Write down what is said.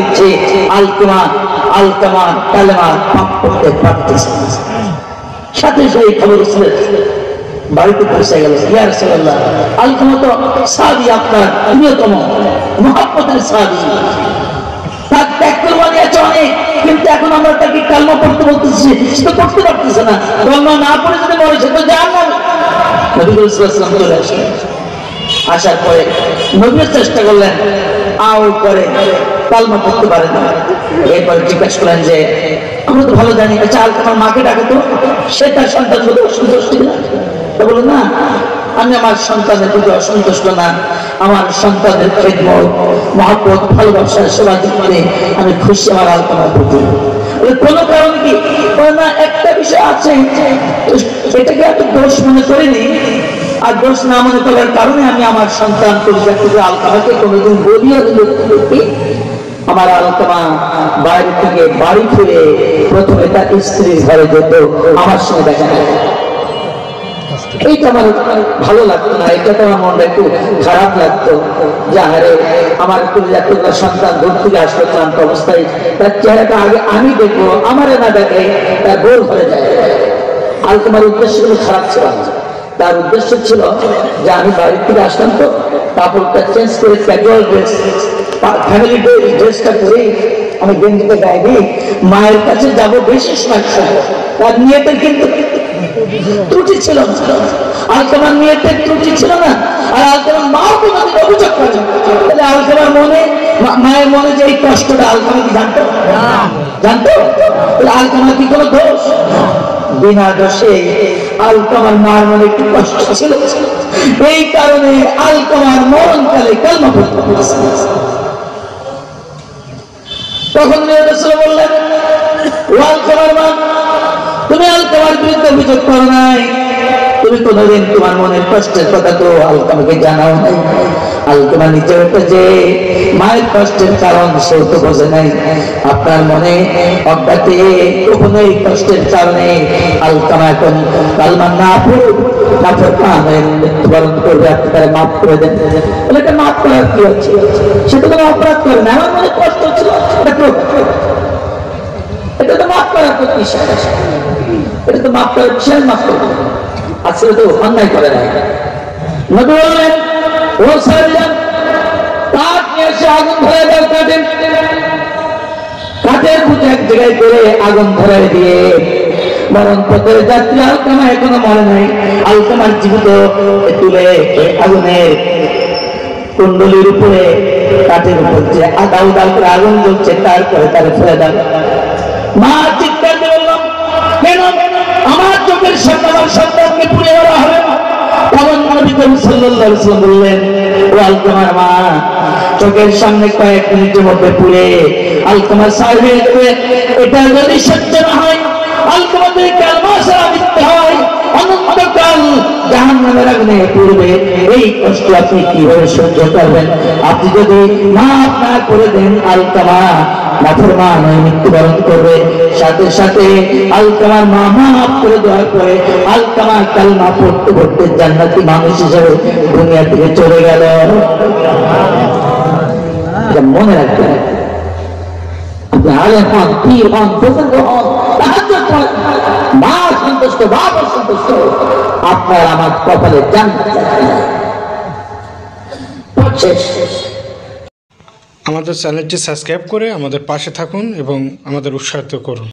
দিচ্ছে, আলকামা কালেমা পাপ করতে পারতেছে। সাথে সাথে খবর ছিল, বাড়িতে পৌঁছে গেল, ইয়া রাসূলুল্লাহ, আলকামা তো সাহাবী, আপনার প্রিয়তম মুহাব্বতের সাহাবী, তার ত্যাগ কুরবানি আছে অনেক, কিন্তু এখন আমরা তাকে কালমা পড়তে বলতেছি, সে তো পড়তে পারতেছে না। কালমা না পড়ে যদি মরে সে তো জাহান্নামী। নবী সাল্লাল্লাহু আলাইহি ওয়াসাল্লাম চলে আসলেন। আসার পরে নবী চেষ্টা করলেন, আও করে কালমা পড়তে পারে না। এরপর জিজ্ঞাসা করলেন যে আমরা তো ভালো জানি, আচ্ছা আলকামার মাকে ডাকে তো, সে তার সন্তান প্রতি অসন্তুষ্ট না? বলো না, আমি আমার সন্তানের প্রতি অসন্তুষ্ট না, আমার সন্তানের খেদমত, মহব্বত, ভালোবাসার সেবা যত্নে আমি খুশি আমার আলকামার প্রতি। কোনো কারণ কি না, একটা বিষয় আছে, এটাকে এত দোষ মনে করিনি, আর দোষ না মনে করার কারণে আমি আমার সন্তান পরিচয় আলকামাকে কোনোদিন বলিয়া দিলে আমার আলকামা বাইরে থেকে বাড়ি ফিরে প্রথমে তার স্ত্রীর ঘরে যেত, আমার সঙ্গে দেখা যায়। এইটা আমার ভালো লাগতো না, এটা তো আমার মনটা একটু খারাপ লাগতো যে আরে আমার সন্তান দূর থেকে আসলো ক্লান্ত অবস্থায়, তার চেহারাটা আগে আমি দেখবো, আমারে না দেখে তার বোর ঘরে যায়। আলকামার উদ্দেশ্য গুলো খারাপ ছিল না, তার উদ্দেশ্য ছিল যে আমি বাড়ি থেকে আসলাম তো কাপড়টা চেঞ্জ করে ক্যাজুয়াল ড্রেস, ফ্যামিলি ড্রেসটা পরে আমি গেঞ্জিতে গায়ে দিই, মায়ের কাছে যাবো বেশি সময়। তার নিয়তের কিন্তু ত্রুটি ছিল না, আলকামার নিয়তের ত্রুটি ছিল না। আর আলকামার মাও কোনোদিন অভিযোগ করে, তাহলে আলকামার মনে, মায়ের মনে যে এই কষ্টটা আলকামা কি জানতো? জানতো? তাহলে আলকামার কি কোনো দোষ? বিনা দোষে আলকামার মার মনে একটু কষ্ট ছিল, এই কারণে আলকামার মরণকালে কালমা পড়তে হয়েছে। তখন রাসূল বললেন, ও আলকামার মা, তুমি আলকামার বিরুদ্ধে অভিযোগ করো নাই, তুমি কোনোদিন তোমার মনের কষ্টের কথা তো আলকামাকে জানাও নাই। আলকামা নিজের যে মায়ের কষ্টের কারণ সে তো বোঝে নাই। আপনার মনে অজ্ঞাতে কখনো এই কষ্টের কারণে আলকামা এখন কালমা না পড়ে মৃত্যুবরণ করবে, আপনি তারা মাফ করে দেন। বলে এটা মাফ করার কি হচ্ছে, সেটা কোনো অপরাধ করে না, আমার মনে কষ্ট হচ্ছিল, এটা তো মাফ করার বিষয়, এটা তো মাফ করার বিষয়, মাফ করবে, আসলে তো অন্যায় করে না। নবী বললেন, ও সাহাবীরা, কাঠ নিয়ে এসে আগুন ধরে দাও, কাঠের বুঝে এক জায়গায় করে আগুন ধরে দিয়ে মরণ পথের যাত্রী আলকামা এখনো মরে নাই, আলকামার জীবিত তুলে আগুনের কুণ্ডলির উপরে, কাঠের উপর যে দাউ দাউ করে আগুন জ্বলছে, তারপরে তারা ফেলে দাও। মা চিৎকার দিয়ে বললাম, কেন আমার চোখের সামনে আমার সন্তানকে পুড়ে দেওয়া হবে না? তখন নবী করিম সাল্লাল্লাহু আলাইহি ওয়াসাল্লাম বললেন, ও আলকামার মা, চোখের সামনে কয়েক মিনিটের মধ্যে পুড়ে আলকামা ছাই হয়ে যাবে। এটা যদি সত্য না হয়, আলকামা যদি কালমা ছাড়া মিথ্যা হয়, অনন্তকাল জাহান্নামের আগুনে পুড়বে, এই কষ্ট আপনি কিভাবে সহ্য করবেন? আপনি যদি মাফ না করে দেন, আলকামা নাফরমান হয়ে মৃত্যুবরণ করবে। সাথে সাথে আলকামার মা মাফ করে দেওয়ার পরে আলকামা কালমা পড়তে পড়তে জান্নাতি মানুষ হিসেবে দুনিয়া থেকে চলে গেল। মনে রাখবেন, আপনি আলেম হন, পীর হন, বুজুর্গ হন, তাহাজ্জুদ করেন, মা সন্তুষ্ট, বাবা সন্তুষ্ট, আপনার আমার কপালে জান্নাত। আমাদের চ্যানেলটি সাবস্ক্রাইব করে আমাদের পাশে থাকুন এবং আমাদের উৎসাহিত করুন।